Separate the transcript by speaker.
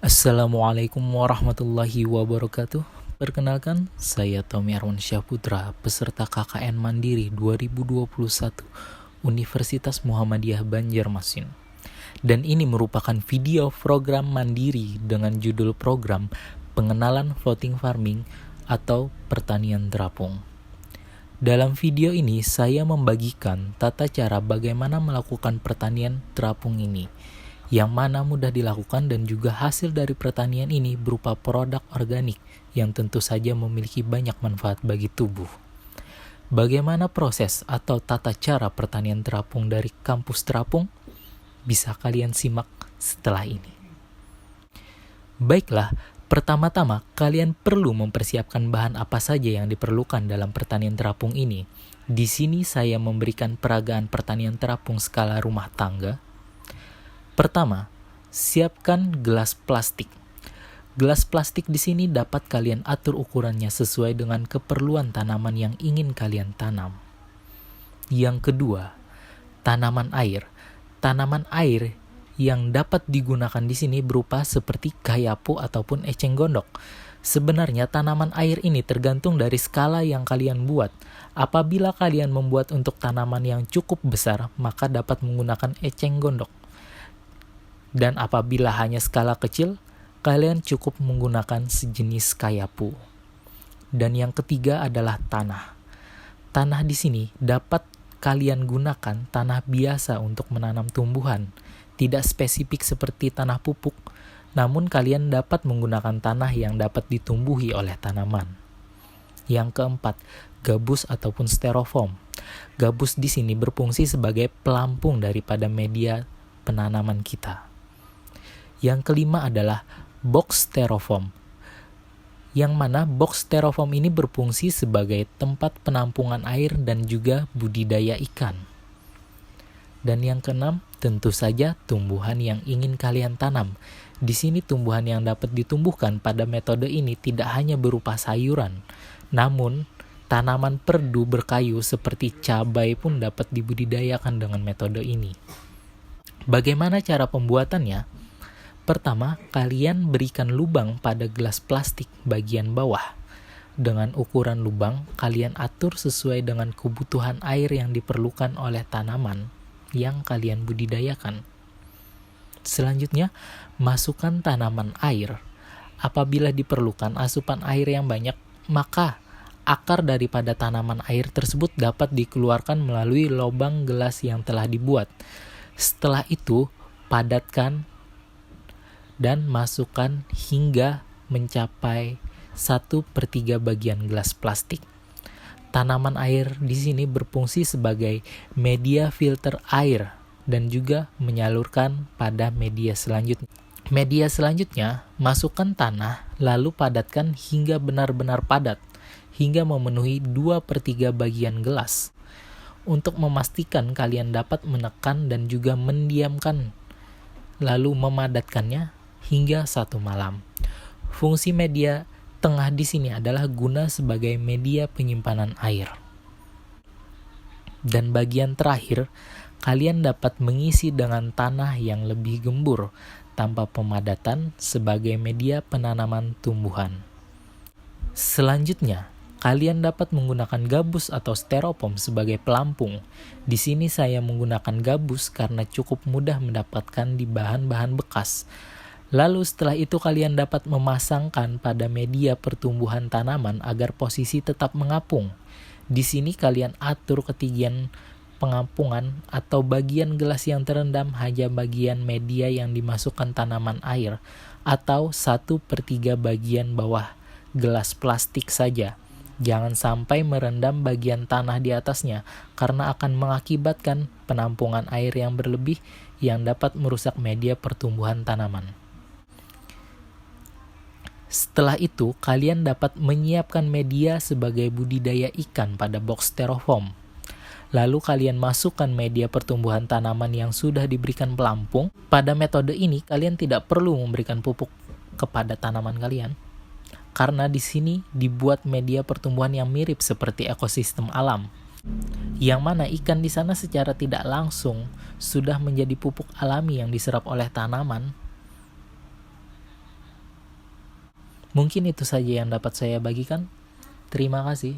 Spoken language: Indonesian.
Speaker 1: Assalamualaikum warahmatullahi wabarakatuh. Perkenalkan, saya Tommy Arwan Syahputra, peserta KKN Mandiri 2021 Universitas Muhammadiyah Banjarmasin. Dan ini merupakan video program mandiri dengan judul program Pengenalan Floating Farming atau Pertanian Terapung. Dalam video ini, saya membagikan tata cara bagaimana melakukan pertanian terapung ini, yang mana mudah dilakukan dan juga hasil dari pertanian ini berupa produk organik yang tentu saja memiliki banyak manfaat bagi tubuh. Bagaimana proses atau tata cara pertanian terapung dari kampus terapung? Bisa kalian simak setelah ini. Baiklah, pertama-tama kalian perlu mempersiapkan bahan apa saja yang diperlukan dalam pertanian terapung ini. Di sini saya memberikan peragaan pertanian terapung skala rumah tangga. Pertama, siapkan gelas plastik. Gelas plastik di sini dapat kalian atur ukurannya sesuai dengan keperluan tanaman yang ingin kalian tanam. Yang kedua, tanaman air. Tanaman air yang dapat digunakan di sini berupa seperti kayapu ataupun eceng gondok. Sebenarnya tanaman air ini tergantung dari skala yang kalian buat. Apabila kalian membuat untuk tanaman yang cukup besar, maka dapat menggunakan eceng gondok. Dan apabila hanya skala kecil, kalian cukup menggunakan sejenis kayapu. Dan yang ketiga adalah tanah. Tanah di sini dapat kalian gunakan tanah biasa untuk menanam tumbuhan, tidak spesifik seperti tanah pupuk, namun kalian dapat menggunakan tanah yang dapat ditumbuhi oleh tanaman. Yang keempat, gabus ataupun styrofoam. Gabus di sini berfungsi sebagai pelampung daripada media penanaman kita. Yang kelima adalah box styrofoam, yang mana box styrofoam ini berfungsi sebagai tempat penampungan air dan juga budidaya ikan. Dan yang keenam, tentu saja tumbuhan yang ingin kalian tanam. Di sini tumbuhan yang dapat ditumbuhkan pada metode ini tidak hanya berupa sayuran, namun tanaman perdu berkayu seperti cabai pun dapat dibudidayakan dengan metode ini. Bagaimana cara pembuatannya? Pertama, kalian berikan lubang pada gelas plastik bagian bawah. Dengan ukuran lubang, kalian atur sesuai dengan kebutuhan air yang diperlukan oleh tanaman yang kalian budidayakan. Selanjutnya, masukkan tanaman air. Apabila diperlukan asupan air yang banyak, maka akar daripada tanaman air tersebut dapat dikeluarkan melalui lubang gelas yang telah dibuat. Setelah itu, padatkan dan masukkan hingga mencapai 1/3 bagian gelas plastik. Tanaman air di sini berfungsi sebagai media filter air dan juga menyalurkan pada media selanjutnya. Media selanjutnya, masukkan tanah lalu padatkan hingga benar-benar padat hingga memenuhi 2/3 bagian gelas. Untuk memastikan kalian dapat menekan dan juga mendiamkan lalu memadatkannya hingga 1 malam. Fungsi media tengah di sini adalah guna sebagai media penyimpanan air. Dan bagian terakhir, kalian dapat mengisi dengan tanah yang lebih gembur tanpa pemadatan sebagai media penanaman tumbuhan. Selanjutnya, kalian dapat menggunakan gabus atau styrofoam sebagai pelampung. Di sini saya menggunakan gabus karena cukup mudah mendapatkan di bahan-bahan bekas. Lalu setelah itu kalian dapat memasangkan pada media pertumbuhan tanaman agar posisi tetap mengapung. Di sini kalian atur ketinggian pengampungan atau bagian gelas yang terendam hanya bagian media yang dimasukkan tanaman air atau 1/3 bagian bawah gelas plastik saja. Jangan sampai merendam bagian tanah di atasnya karena akan mengakibatkan penampungan air yang berlebih yang dapat merusak media pertumbuhan tanaman. Setelah itu, kalian dapat menyiapkan media sebagai budidaya ikan pada box styrofoam. Lalu kalian masukkan media pertumbuhan tanaman yang sudah diberikan pelampung. Pada metode ini, kalian tidak perlu memberikan pupuk kepada tanaman kalian, karena di sini dibuat media pertumbuhan yang mirip seperti ekosistem alam, yang mana ikan di sana secara tidak langsung sudah menjadi pupuk alami yang diserap oleh tanaman. Mungkin itu saja yang dapat saya bagikan. Terima kasih.